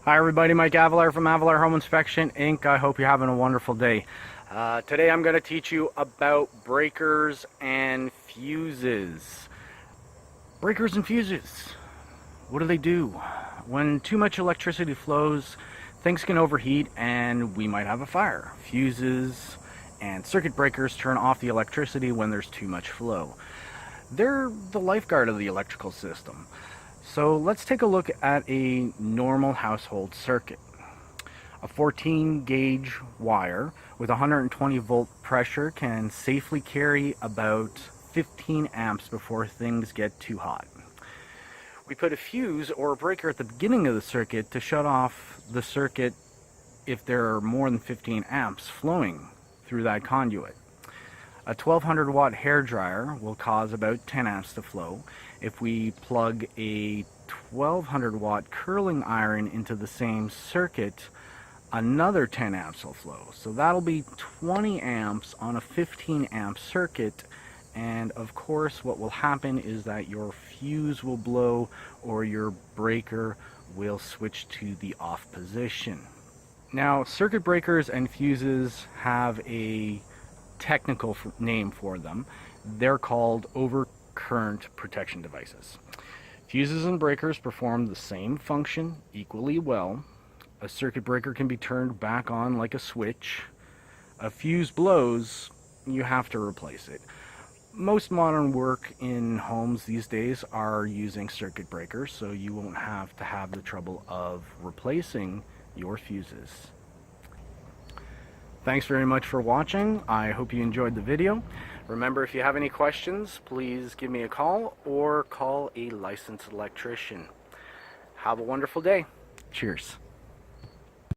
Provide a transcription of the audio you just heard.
Hi everybody, Mike Avelar from Avelar Home Inspection Inc. I hope you're having a wonderful day. Today I'm going to teach you about breakers and fuses. Breakers and fuses, what do they do? When too much electricity flows, things can overheat and we might have a fire. Fuses and circuit breakers turn off the electricity when there's too much flow. They're the lifeguard of the electrical system. So let's take a look at a normal household circuit. A 14 gauge wire with 120 volt pressure can safely carry about 15 amps before things get too hot. We put a fuse or a breaker at the beginning of the circuit to shut off the circuit if there are more than 15 amps flowing through that conduit. A 1200 watt hair dryer will cause about 10 amps to flow. If we plug a 1200 watt curling iron into the same circuit, another 10 amps will flow. So that'll be 20 amps on a 15 amp circuit. And of course what will happen is that your fuse will blow or your breaker will switch to the off position. Now, circuit breakers and fuses have a technical name for them. They're called overcurrent protection devices. Fuses and breakers perform the same function equally well. A circuit breaker can be turned back on like a switch. A fuse blows, you have to replace it. Most modern work in homes these days are using circuit breakers, so you won't have to have the trouble of replacing your fuses. Thanks very much for watching. I hope you enjoyed the video. Remember, if you have any questions, please give me a call or call a licensed electrician. Have a wonderful day. Cheers.